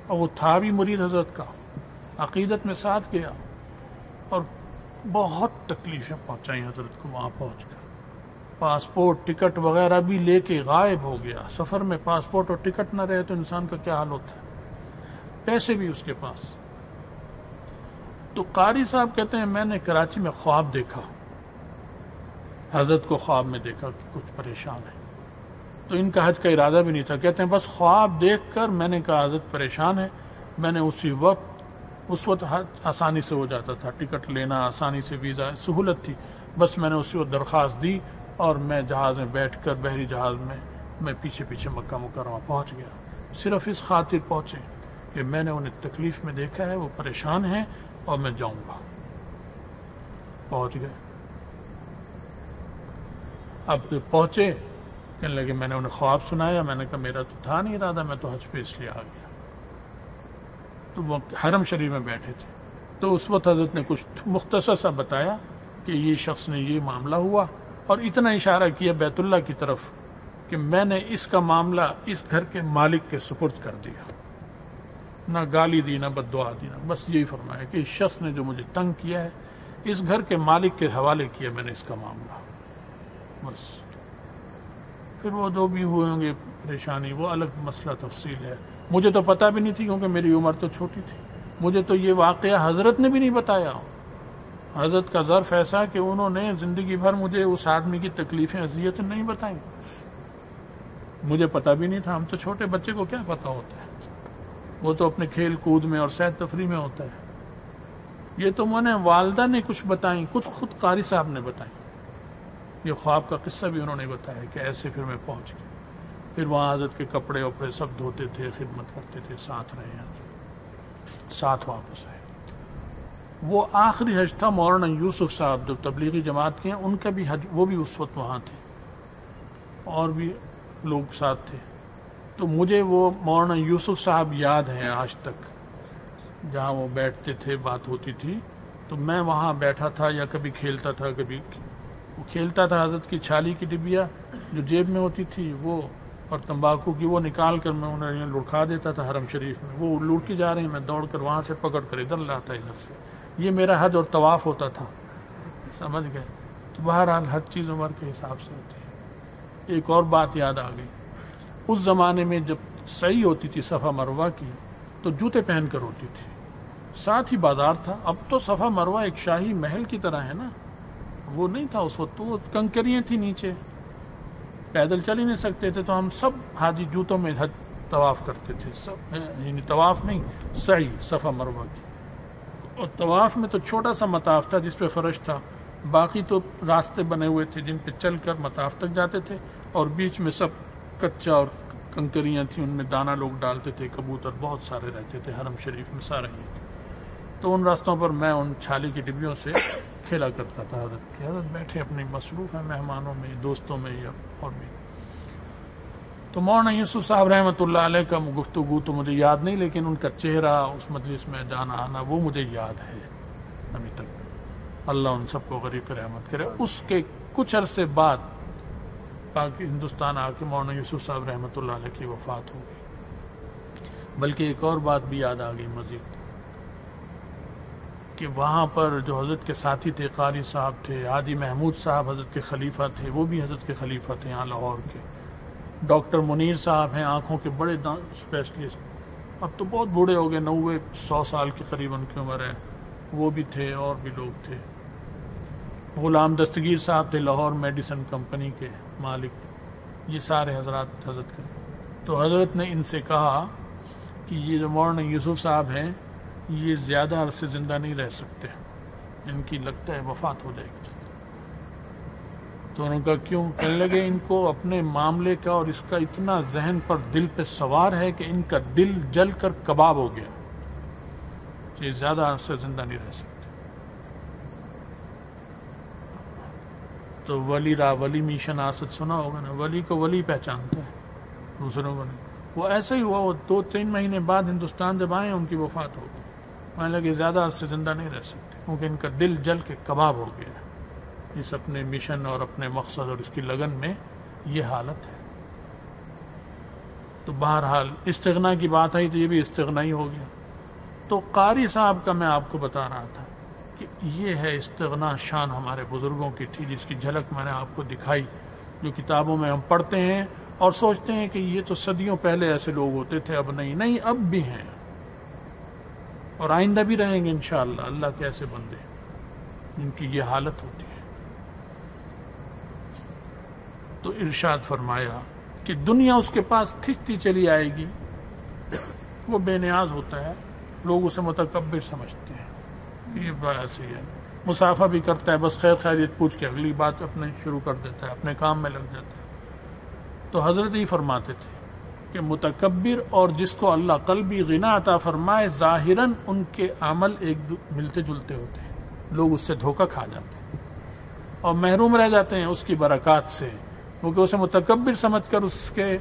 اور وہ تھا بھی مرید حضرت کا، عقیدت میں ساتھ گیا، اور بہت تکلیفیں پہنچائیں حضرت کو وہاں پہنچ کر۔ پاسپورٹ ٹکٹ وغیرہ بھی لے کے غائب ہو گیا۔ سفر میں پاسپورٹ اور ٹکٹ نہ رہے تو انسان کا کیا حال ہوتا ہے، پیسے بھی اس کے پاس۔ تو قاری صاحب کہتے ہیں میں نے کراچی میں خواب دیکھا، حضرت کو خواب میں دیکھا کہ کچھ پریشان ہے۔ تو ان کا حج کا ارادہ بھی نہیں تھا، کہتے ہیں بس خواب دیکھ کر میں نے کہا حضرت پریشان ہے، میں نے اس وقت حج آسانی سے ہو جاتا تھا، ٹکٹ لینا آسانی سے، ویزا سہولت تھی، بس میں نے اسی وقت درخواست دی اور میں جہاز میں بیٹھ کر، بحری جہاز میں پیچھے پیچھے مکہ مکرمہ پہنچ گیا۔ صرف اس خاطر پہنچے کہ میں نے انہیں تکلیف میں دیکھا ہے، وہ پریشان ہیں اور میں جاؤں گا۔ پہنچ گئے۔ اب پہنچے، کہنے لگے میں نے انہیں خواب سنایا، میں نے کہا میرا تو تھا نہیں ارادہ، میں تو حج پہ اس لیے آ گیا۔ تو وہ حرم شریف میں بیٹھے تھے، تو اس وقت حضرت نے کچھ مختصر سا بتایا کہ یہ شخص نے یہ معاملہ ہوا، اور اتنا اشارہ کیا بیت اللہ کی طرف کہ میں نے اس کا معاملہ اس گھر کے مالک کے سپرد کر دیا، نہ گالی دی نہ بد دعا دی، نہ بس یہی فرمایا کہ اس شخص نے جو مجھے تنگ کیا ہے اس گھر کے مالک کے حوالے کیا میں نے اس کا معاملہ، بس۔ پھر وہ جو بھی ہوئے ہوں گے پریشانی، وہ الگ مسئلہ تفصیل ہے، مجھے تو پتہ بھی نہیں تھی کیونکہ میری عمر تو چھوٹی تھی، مجھے تو یہ واقعہ حضرت نے بھی نہیں بتایا۔ حضرت کا ظرف ایسا کہ انہوں نے زندگی بھر مجھے اس آدمی کی تکلیفیں اذیتیں نہیں بتائیں، مجھے پتہ بھی نہیں تھا، ہم تو چھوٹے بچے کو کیا پتہ ہوتا ہے، وہ تو اپنے کھیل کود میں اور سیر تفریح میں ہوتا ہے۔ یہ تو میں نے والدہ نے کچھ بتائیں، کچھ خود قاری صاحب نے بتائیں، یہ خواب کا قصہ بھی انہوں نے بتایا کہ ایسے پھر میں پہنچ گیا۔ پھر وہاں حضرت کے کپڑے وپڑے سب دھوتے تھے، خدمت کرتے تھے، ساتھ رہے، ساتھ واپس آئے۔ وہ آخری حج تھا مولانا یوسف صاحب جو تبلیغی جماعت کے ہیں، ان کا بھی حج، وہ بھی اس وقت وہاں تھے، اور بھی لوگ ساتھ تھے۔ تو مجھے وہ مولانا یوسف صاحب یاد ہیں آج تک، جہاں وہ بیٹھتے تھے بات ہوتی تھی، تو میں وہاں بیٹھا تھا یا کبھی کھیلتا تھا، کبھی وہ کھیلتا تھا. حضرت کی چھالی کی ڈبیا جو جیب میں ہوتی تھی وہ اور تمباکو کی وہ نکال کر میں انہیں لڑکا دیتا تھا حرم شریف میں. وہ لڑکی جا رہی ہیں، میں دوڑ کر وہاں سے پکڑ کر ادھر لاتا ادھر سے. یہ میرا حج اور طواف ہوتا تھا. سمجھ گئے؟ تو بہرحال ہر چیز عمر کے حساب سے ہوتی ہے. ایک اور بات یاد آ گئی، اس زمانے میں جب سعی ہوتی تھی صفا مروہ کی تو جوتے پہن کر ہوتی تھی، ساتھ ہی بازار تھا. اب تو صفا مروہ ایک شاہی محل کی طرح ہے نا، وہ نہیں تھا اس وقت. وہ کنکریاں تھیں نیچے، پیدل چل ہی نہیں سکتے تھے. تو ہم سب حاجی جوتوں میں حج طواف کرتے تھے، سب یعنی طواف نہیں، سعی صفا مروہ کی. اور طواف میں تو چھوٹا سا مطاف تھا جس پہ فرش تھا، باقی تو راستے بنے ہوئے تھے جن پہ چل کر مطاف تک جاتے تھے، اور بیچ میں سب کچا اور کنکریاں تھیں، ان میں دانہ لوگ ڈالتے تھے. کبوتر بہت سارے رہتے تھے حرم شریف میں سارے ہی. تو ان راستوں پر میں ان چھالی کی ڈبیوں سے کھیلا کرتا تھا. حضرت بیٹھے اپنی مصروف ہیں مہمانوں میں، دوستوں میں یا اور بھی. تو مولانا یوسف صاحب رحمۃ اللہ علیہ کا گفتگو تو مجھے یاد نہیں، لیکن ان کا چہرہ، اس مجلس میں جانا آنا، وہ مجھے یاد ہے ابھی تک. اللہ ان سب کو غریب رحمت کرے. اس کے کچھ عرصے بعد ہندوستان آ کے مولانا یوسف صاحب رحمۃ اللہ علیہ کی وفات ہو گئی. بلکہ ایک اور بات بھی یاد آ گئی مزید، کہ وہاں پر جو حضرت کے ساتھی تھے، قاری صاحب تھے، ہادی محمود صاحب حضرت کے خلیفہ تھے، وہ بھی حضرت کے خلیفہ تھے یہاں لاہور کے. ڈاکٹر منیر صاحب ہیں آنکھوں کے بڑے اسپیشلسٹ، اب تو بہت بوڑھے ہو گئے، 90-100 سال کے قریب ان کی عمر ہے. وہ بھی تھے اور بھی لوگ تھے. غلام دستگیر صاحب تھے لاہور میڈیسن کمپنی کے مالک. یہ سارے حضرات حضرت کے. تو حضرت نے ان سے کہا کہ یہ جو مولانا یوسف صاحب ہیں یہ زیادہ عرصے زندہ نہیں رہ سکتے، ان کی لگتا ہے وفات ہو جائے گی. تو انہوں نے کہا کیوں؟ کہنے لگے ان کو اپنے معاملے کا اور اس کا اتنا ذہن پر دل پہ سوار ہے کہ ان کا دل جل کر کباب ہو گیا، یہ زیادہ عرصے زندہ نہیں رہ سکتے. تو ولی میشن آسد سنا ہوگا نا، ولی کو ولی پہچانتا ہے، دوسروں کو نہیں. وہ ایسا ہی ہوا، وہ 2-3 مہینے بعد ہندوستان جب آئے ان کی وفات ہو گئی. مانے لگے زیادہ عرصے زندہ نہیں رہ سکتے کیونکہ ان کا دل جل کے کباب ہو گیا اس اپنے مشن اور اپنے مقصد اور اس کی لگن میں. یہ حالت ہے. تو بہرحال استغنا کی بات آئی تو یہ بھی استغنا ہی ہو گیا. تو قاری صاحب کا میں آپ کو بتا رہا تھا کہ یہ ہے استغنا شان ہمارے بزرگوں کی تھی، جس کی جھلک میں نے آپ کو دکھائی، جو کتابوں میں ہم پڑھتے ہیں اور سوچتے ہیں کہ یہ تو صدیوں پہلے ایسے لوگ ہوتے تھے، اب نہیں، اب بھی ہیں اور آئندہ بھی رہیں گے انشاءاللہ. اللہ کے ایسے بندے جن کی یہ حالت ہوتی ہے. تو ارشاد فرمایا کہ دنیا اس کے پاس کھنچتی چلی آئے گی، وہ بے نیاز ہوتا ہے، لوگ اسے متکبر سمجھتے ہیں. یہ بات ایسی ہے، مسافہ بھی کرتا ہے، بس خیر خیریت پوچھ کے اگلی بات اپنے شروع کر دیتا ہے، اپنے کام میں لگ جاتا ہے. تو حضرت ہی فرماتے تھے کہ متکبر اور جس کو اللہ قلبی غنا عطا فرمائے، ظاہراً ان کے عمل ایک ملتے جلتے ہوتے ہیں، لوگ اس سے دھوکہ کھا جاتے ہیں اور محروم رہ جاتے ہیں اس کی برکات سے، کیونکہ اسے متکبر سمجھ کر اس کے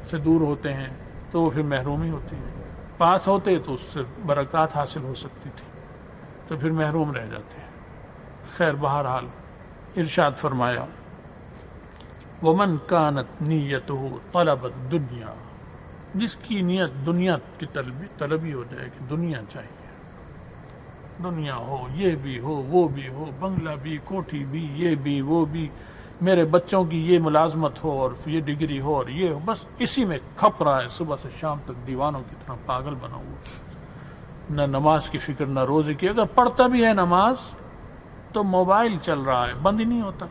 سے دور ہوتے ہیں تو وہ پھر محروم ہی ہوتی ہے. پاس ہوتے تو اس سے برکات حاصل ہو سکتی تھی، تو پھر محروم رہ جاتے ہیں. خیر بہرحال ارشاد فرمایا ومن کانت نیتہ طلب الدنیا، جس کی نیت دنیا کی طلبی ہو جائے کہ دنیا چاہیے، دنیا ہو، یہ بھی ہو، وہ بھی ہو، بنگلہ بھی، کوٹھی بھی، یہ بھی، وہ بھی، میرے بچوں کی یہ ملازمت ہو اور یہ ڈگری ہو اور یہ ہو، بس اسی میں کھپ رہا ہے صبح سے شام تک، دیوانوں کی طرح پاگل بنا ہوا. نہ نماز کی فکر نہ روزے کی. اگر پڑھتا بھی ہے نماز تو موبائل چل رہا ہے، بند ہی نہیں ہوتا.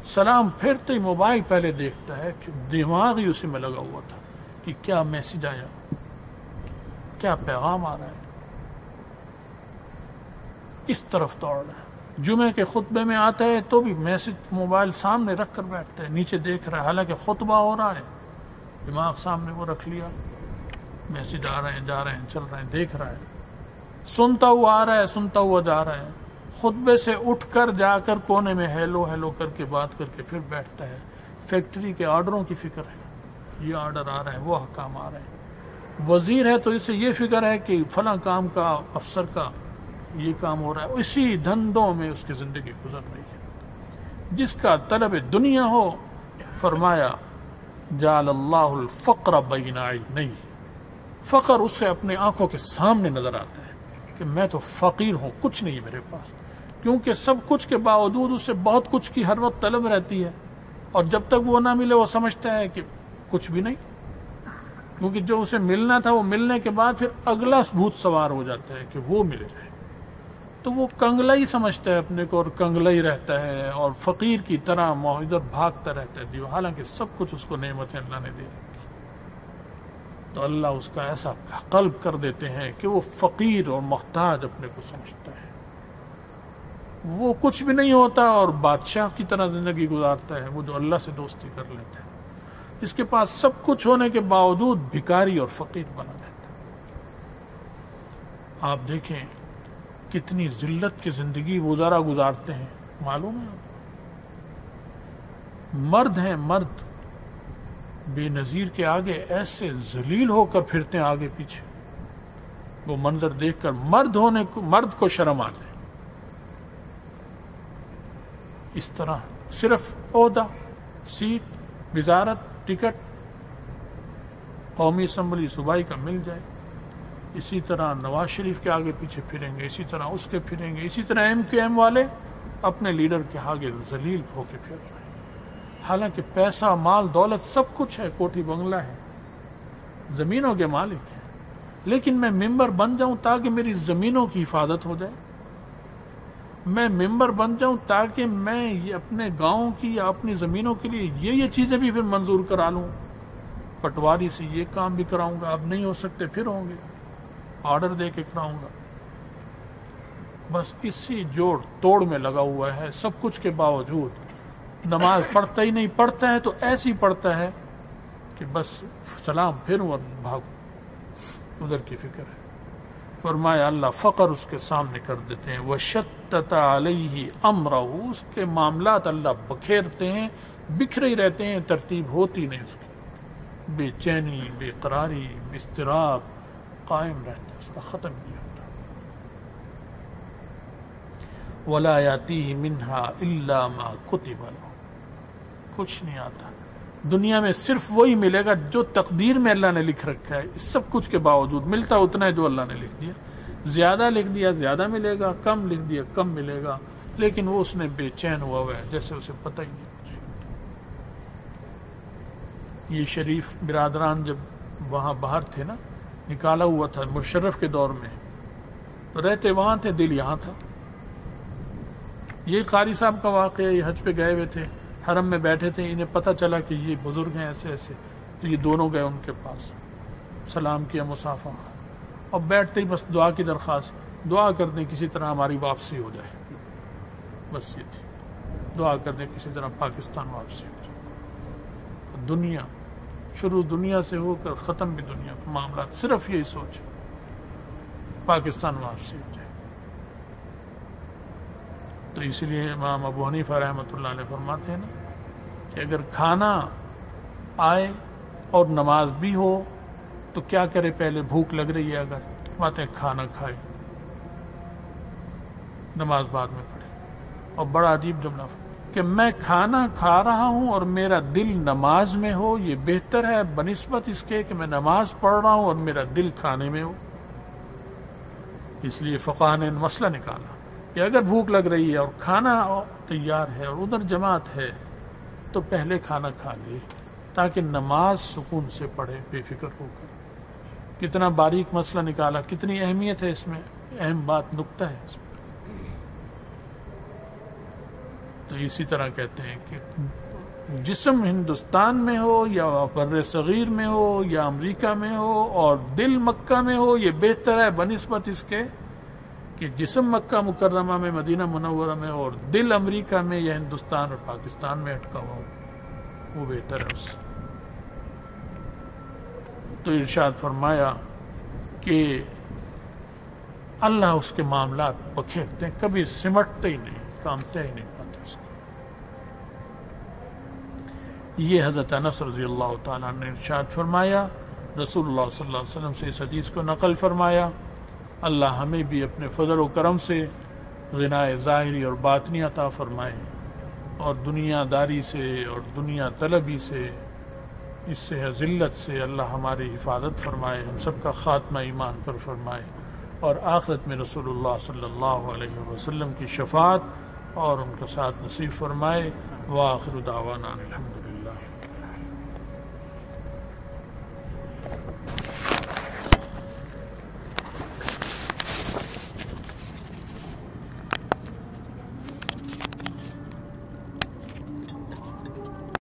سلام پھرتے ہی موبائل پہلے دیکھتا ہے کہ دماغ ہی اسی میں لگا ہوا تھا کہ کیا میسج آیا، کیا پیغام آ رہا ہے، اس طرف دوڑ رہا ہے. جمعے کے خطبے میں آتا ہے تو بھی میسج موبائل سامنے رکھ کر بیٹھتا ہے، نیچے دیکھ رہا ہے، حالانکہ خطبہ ہو رہا ہے، دماغ سامنے وہ رکھ لیا، میسج آ رہے ہیں، جا رہے ہیں، چل رہے ہیں، دیکھ رہا ہے، سنتا ہوا آ رہا ہے، سنتا ہوا جا رہا ہے. خطبے سے اٹھ کر جا کر کونے میں ہیلو ہیلو کر کے بات کر کے پھر بیٹھتا ہے. فیکٹری کے آرڈروں کی فکر ہے، یہ آرڈر آ رہا ہے، وہ حکام آ رہے ہیں، وزیر ہے تو اسے یہ فکر ہے کہ فلاں کام کا افسر کا یہ کام ہو رہا ہے، اسی دھندوں میں اس کی زندگی گزر رہی ہے۔ جس کا طلب دنیا ہو، فرمایا جعل اللہ الفقر بین عینیہ، فقر اسے اپنے آنکھوں کے سامنے نظر آتا ہے کہ میں تو فقیر ہوں، کچھ نہیں میرے پاس، کیونکہ سب کچھ کے باوجود اسے بہت کچھ کی ہر وقت طلب رہتی ہے، اور جب تک وہ نہ ملے وہ سمجھتا ہے کہ کچھ بھی نہیں، کیونکہ جو اسے ملنا تھا وہ ملنے کے بعد پھر اگلا بھوت سوار ہو جاتا ہے کہ وہ مل جائے، تو وہ کنگلا ہی سمجھتا ہے اپنے کو، اور کنگلا ہی رہتا ہے، اور فقیر کی طرح ادھر بھاگتا رہتا ہے، حالانکہ سب کچھ اس کو نعمتیں اللہ نے دی، تو اللہ اس کا ایسا قلب کر دیتے ہیں کہ وہ فقیر اور محتاج اپنے کو سمجھتا ہے، وہ کچھ بھی نہیں ہوتا اور بادشاہ کی طرح زندگی گزارتا ہے، وہ جو اللہ سے دوستی کر لیتا ہے، اس کے پاس سب کچھ ہونے کے باوجود بھکاری اور فقیر بنا رہتا ہے۔ آپ دیکھیں کتنی ذلت کی زندگی وہ ذرا گزارتے ہیں، معلوم ہے؟ مرد ہیں، مرد بے نظیر کے آگے ایسے ذلیل ہو کر پھرتے ہیں آگے پیچھے، وہ منظر دیکھ کر مرد کو شرم آ جائے۔ اس طرح صرف عہدہ، سیٹ، وزارت، ٹکٹ، قومی اسمبلی صوبائی کا مل جائے، اسی طرح نواز شریف کے آگے پیچھے پھریں گے، اسی طرح اس کے پھریں گے، اسی طرح MQM والے اپنے لیڈر کے آگے ذلیل ہو کے پھر رہے ہیں، حالانکہ پیسہ، مال، دولت سب کچھ ہے، کوٹھی بنگلہ ہے، زمینوں کے مالک ہیں، لیکن میں ممبر بن جاؤں تاکہ میری زمینوں کی حفاظت ہو جائے، میں ممبر بن جاؤں تاکہ میں یہ اپنے گاؤں کی یا اپنی زمینوں کے لیے یہ چیزیں بھی پھر منظور کرا لوں، پٹواری سے یہ کام بھی کراؤں گا، اب نہیں ہو سکتے پھر ہوں گے، آرڈر دے کے کراؤں گا، بس اسی جوڑ توڑ میں لگا ہوا ہے، سب کچھ کے باوجود نماز پڑھتا ہی نہیں، پڑھتا ہے تو ایسی پڑھتا ہے کہ بس سلام پھروں اور بھاگوں، ادھر کی فکر ہے۔ فرمایا اللہ فقر اس کے سامنے کر دیتے ہیں، وَشَتَّتَ عَلَيْهِ أَمْرَهُ، اس کے معاملات اللہ بکھیرتے ہیں، بکھرے ہی رہتے ہیں، ترتیب ہوتی نہیں اس کی، بے چینی، بے قراری، اضطراب قائم رہتا ہے، اس کا ختم نہیں ہوتا۔ وَلَا يَأْتِيهِ مِنْهَا إِلَّا مَا كُتِبَ لَهُ، کچھ نہیں آتا دنیا میں، صرف وہی ملے گا جو تقدیر میں اللہ نے لکھ رکھا ہے، اس سب کچھ کے باوجود ملتا اتنا ہے جو اللہ نے لکھ دیا، زیادہ لکھ دیا زیادہ ملے گا، کم لکھ دیا کم ملے گا، لیکن وہ اس نے بے چین ہوا ہوا ہے جیسے اسے پتہ ہی نہیں۔ یہ شریف برادران جب وہاں باہر تھے نا، نکالا ہوا تھا مشرف کے دور میں، تو رہتے وہاں تھے، دل یہاں تھا۔ یہ قاری صاحب کا واقعہ، یہ حج پہ گئے ہوئے تھے، حرم میں بیٹھے تھے، انہیں پتہ چلا کہ یہ بزرگ ہیں ایسے ایسے، تو یہ دونوں گئے ان کے پاس، سلام کیا، مصافحہ، اور بیٹھتے ہی بس دعا کی درخواست، دعا کر دیں کسی طرح ہماری واپسی ہو جائے، بس یہ تھی، دعا کر دیں کسی طرح پاکستان واپسی ہو جائے۔ دنیا شروع دنیا سے ہو کر ختم بھی دنیا کے معاملات، صرف یہی سوچ، پاکستان واپسی ہو جائے۔ تو اس لیے امام ابو حنیفہ رحمۃ اللہ علیہ فرماتے ہیں نا کہ اگر کھانا آئے اور نماز بھی ہو تو کیا کرے، پہلے بھوک لگ رہی ہے اگر، فرماتے ہیں کھانا کھائے، نماز بعد میں پڑھے۔ اور بڑا عجیب جملہ کہ میں کھانا کھا رہا ہوں اور میرا دل نماز میں ہو، یہ بہتر ہے بنسبت اس کے کہ میں نماز پڑھ رہا ہوں اور میرا دل کھانے میں ہو۔ اس لیے فقہ نے مسئلہ نکالا کہ اگر بھوک لگ رہی ہے اور کھانا تیار ہے اور ادھر جماعت ہے تو پہلے کھانا کھا لے تاکہ نماز سکون سے پڑھے، بے فکر ہو کر۔ کتنا باریک مسئلہ نکالا، کتنی اہمیت ہے اس میں، اہم بات، نکتہ ہے اس میں۔ تو اسی طرح کہتے ہیں کہ جسم ہندوستان میں ہو یا بر صغیر میں ہو یا امریکہ میں ہو اور دل مکہ میں ہو، یہ بہتر ہے بنسبت اس کے کہ جسم مکہ مکرمہ میں، مدینہ منورہ میں ہو اور دل امریکہ میں یا ہندوستان اور پاکستان میں اٹکا ہوا ہو، وہ بہتر ہے اس سے۔ تو ارشاد فرمایا کہ اللہ اس کے معاملات بکھیرتے ہیں، کبھی سمٹتے ہی نہیں، کامتے ہی نہیں پاتے اس کو۔ یہ حضرت انس رضی اللہ تعالیٰ نے ارشاد فرمایا رسول اللہ صلی اللہ علیہ وسلم سے اس حدیث کو نقل فرمایا۔ اللہ ہمیں بھی اپنے فضل و کرم سے غنائے ظاہری اور باطنی عطا فرمائے، اور دنیا داری سے اور دنیا طلبی سے، اس سے ذلت سے اللہ ہماری حفاظت فرمائے، ہم سب کا خاتمہ ایمان پر فرمائے، اور آخرت میں رسول اللہ صلی اللہ علیہ وسلم کی شفاعت اور ان کا ساتھ نصیب فرمائے۔ وآخر دعوانا الحمد